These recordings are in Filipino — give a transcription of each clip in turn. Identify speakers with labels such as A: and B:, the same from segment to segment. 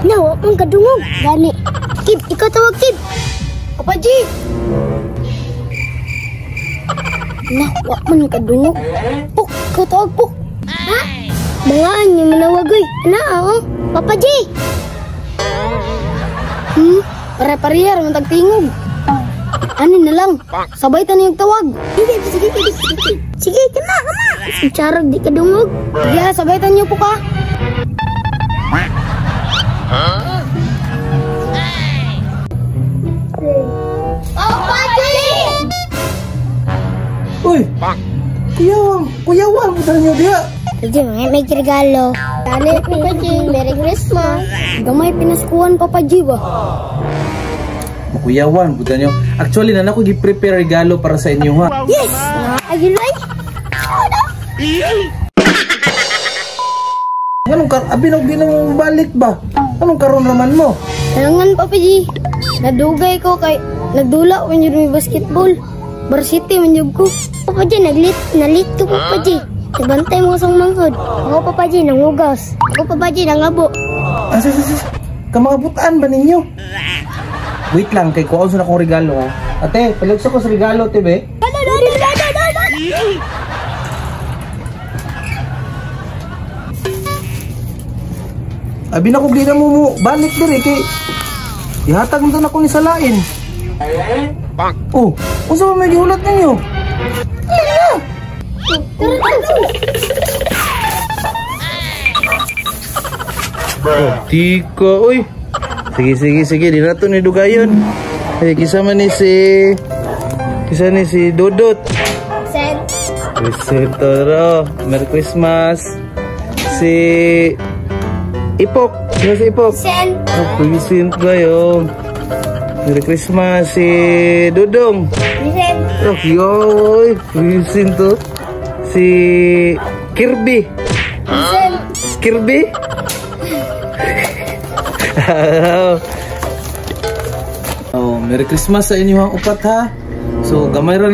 A: Nawa pang kadungog. Gani. Kid, ikaw tawag Kid. Papa G. Nawa man kadungog. Puk, ikaw tawag Puk. Ha? Bangaan niyo manawag oy. Ana, Papa G. Pare-parehar man tagtingog. Ano na lang, sabay tayo yung tawag. Sige, kena. Si Charog di kadungog. Sige, sabay tayo po ka. Papa G!
B: Uy! Kuyawan, putar nyo dia.
A: Sige, may regalo. Kali, Papa G, Merry Christmas. Gamay pinaskuhan, Papa G ba?
B: Kuyawan, putar nyo. Actually, na ako gi-prepare regalo para sa inyo, ha?
A: Yes! Agilay!
B: Anong binong balik ba? Anong karon naman mo?
A: Talangan, Papa G. Nadugay ko kay nagdula ko yung may basketball. Varsity man ko. Papa G, nalit ko, Papa G. Nagbantay mo sa manghod. Ako, Papa G, nangugas. Ako, Papa G, nangabo.
B: Kamangabutaan ba ninyo? Wait lang, kay kuha sa akong regalo, ha? Ate, palagsa ko sa regalo, tibe. Abi na ko gina mo balik diri kay ihatag mo na ko ni salain. Oh, unsa may gihulat ninyo? Tika, oy. Sige, di na to ni dugayon. Ay, kisama ni si Dodot. Present tara. Merry Christmas. Si Ipok. Sino si Ipok? Present kayo. Merry Christmas. Si Dodong.
A: Present.
B: Oh, yoy. Present to. Si Kirby.
A: Present.
B: Kirby? Oh, Merry Christmas sa inyo ang upat, ha. So gamay ra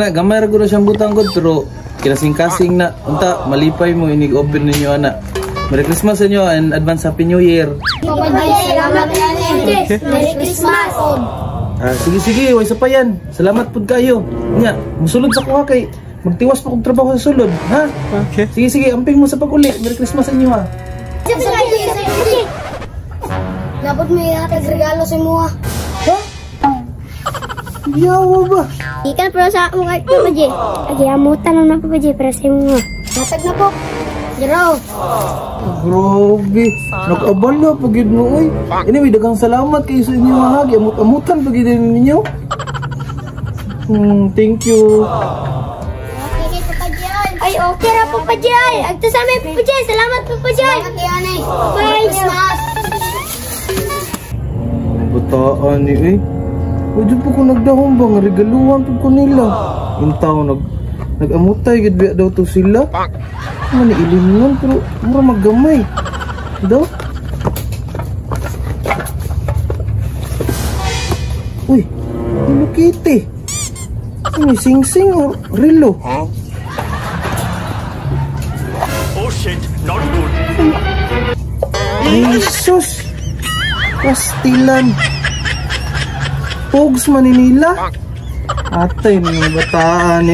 B: ko na siyang butang gud pero kinasing-kasing na unta malipay mo inig open ninyo ana. Merry Christmas sa inyo and advance Happy New Year.
A: Papa G, salamat yan. Merry Christmas.
B: Sige, way sa pa yan. Salamat pud kayo. Nya, musulod sa kuha kay magtiwas pa kog trabaho sa sulod, ha? Okay. Sige, amping mo sa pag-uli. Merry Christmas sa inyo, ha.
A: Dapat may hatag regalo sa mga.
B: Ha? Yawa ba?
A: Ikan pero sa mo kay Papa G. Agiamutan lang na Papa G para sa mga. Hatag na po. Jero.
B: Grabe. Nag-abala pagid mo, oy. Anyway, daghang salamat kayo sa inyo, ha. Amut-amutan pagid ninyo. Thank you.
A: Okay, Papa G. Ay, okay ra Papa G. Agto sa amin Papa G. Salamat Papa G. Salamat yan. Bye. Christmas.
B: Bataan ni Ojo po ko nagdahon ba nga regaluhan po ko nila. Yung tao nag-amutay gid daw to sila. Mani ilimnon pero mura maggamay. Daw. Uy, Hello Kitty. Ini sing-sing or relo?
C: Oh shit, not good.
B: Jesus. Pastilan. Pogs Manila. Atay mga bataan